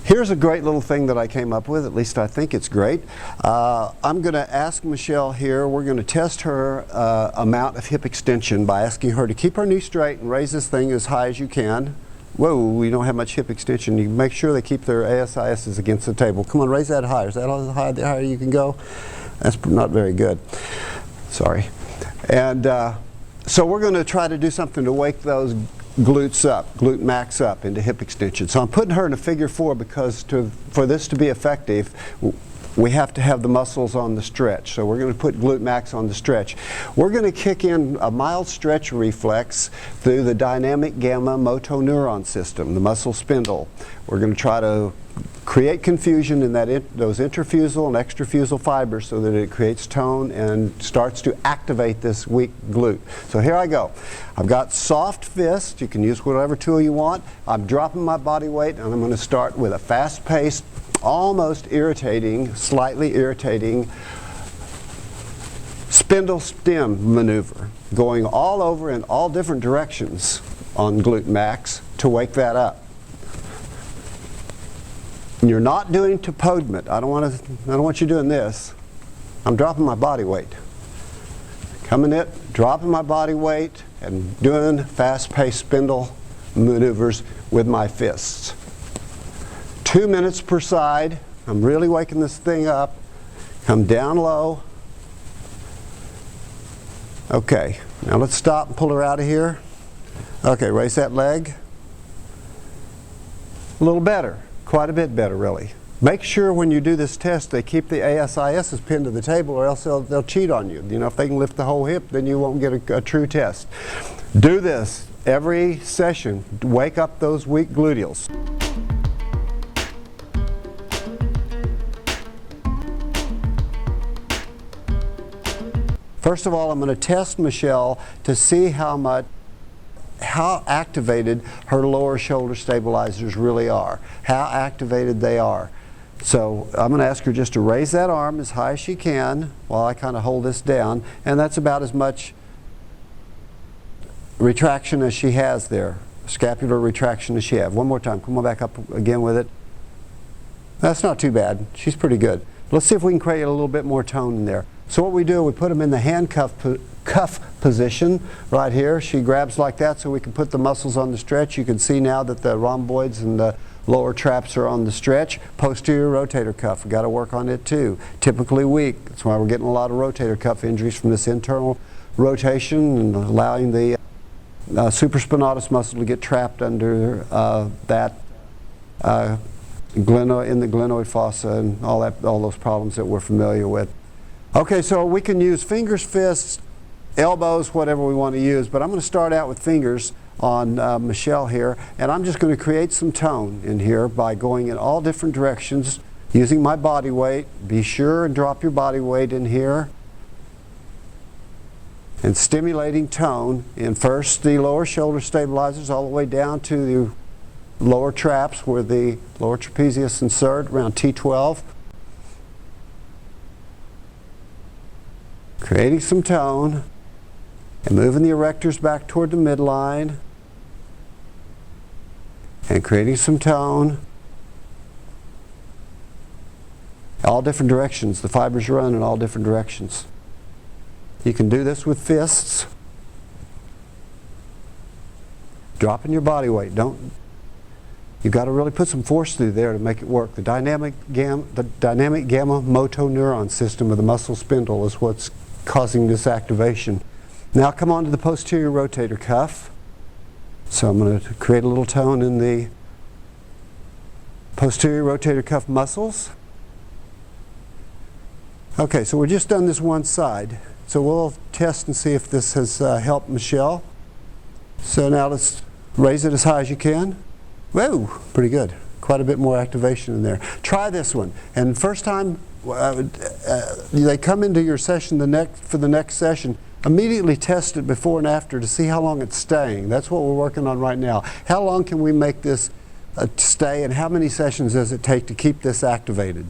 Here's a great little thing that I came up with, at least I think it's great. I'm going to ask Michelle here, we're going to test her amount of hip extension by asking her to keep her knee straight and raise this thing as high as you can. Whoa, we don't have much hip extension. You make sure they keep their ASISs against the table. Come on, raise that higher. Is that all the higher you can go? That's not very good. Sorry. And so we're going to try to do something to wake those glutes up, glute max up into hip extension. So I'm putting her in a figure 4 because for this to be effective, we have to have the muscles on the stretch. So we're going to put glute max on the stretch. We're going to kick in a mild stretch reflex through the dynamic gamma motoneuron system, the muscle spindle. We're going to try to create confusion in those interfusal and extrafusal fibers so that it creates tone and starts to activate this weak glute. So here I go. I've got soft fist. You can use whatever tool you want. I'm dropping my body weight and I'm going to start with a fast-paced, almost irritating, slightly irritating spindle-stem maneuver, going all over in all different directions on glute max to wake that up. And you're not doing topodement. I don't want you doing this. I'm dropping my body weight. Coming in, dropping my body weight, and doing fast-paced spindle maneuvers with my fists. 2 minutes per side. I'm really waking this thing up. Come down low. Okay, now let's stop and pull her out of here. Okay, raise that leg. A little better. Quite a bit better, really. Make sure when you do this test they keep the ASISs pinned to the table, or else they'll cheat on you. You know, if they can lift the whole hip, then you won't get a true test. Do this every session. Wake up those weak gluteals. First of all, I'm going to test Michelle to see how activated her lower shoulder stabilizers really are, how activated they are. So I'm going to ask her just to raise that arm as high as she can while I kind of hold this down, and that's about as much retraction as she has there, scapular retraction as she has. One more time. Come on back up again with it. That's not too bad. She's pretty good. Let's see if we can create a little bit more tone in there. So what we do, we put them in the handcuff cuff position right here. She grabs like that so we can put the muscles on the stretch. You can see now that the rhomboids and the lower traps are on the stretch. Posterior rotator cuff, we've got to work on it too. Typically weak. That's why we're getting a lot of rotator cuff injuries from this internal rotation and allowing the supraspinatus muscle to get trapped under that in the glenoid fossa and all those problems that we're familiar with. Okay, so we can use fingers, fists, elbows, whatever we want to use, but I'm going to start out with fingers on Michelle here, and I'm just going to create some tone in here by going in all different directions using my body weight. Be sure and drop your body weight in here and stimulating tone in first the lower shoulder stabilizers all the way down to the lower traps where the lower trapezius insert around T12. Creating some tone and moving the erectors back toward the midline and creating some tone. All different directions. The fibers run in all different directions. You can do this with fists. Dropping your body weight. You've got to really put some force through there to make it work. The dynamic gamma motoneuron system of the muscle spindle is what's causing this activation. Now come on to the posterior rotator cuff. So I'm going to create a little tone in the posterior rotator cuff muscles. Okay, so we've just done this one side. So we'll test and see if this has helped Michelle. So now let's raise it as high as you can. Whoa, pretty good. Quite a bit more activation in there. Try this one. And first time they come into your session for the next session, immediately test it before and after to see how long it's staying. That's what we're working on right now. How long can we make this stay, and how many sessions does it take to keep this activated?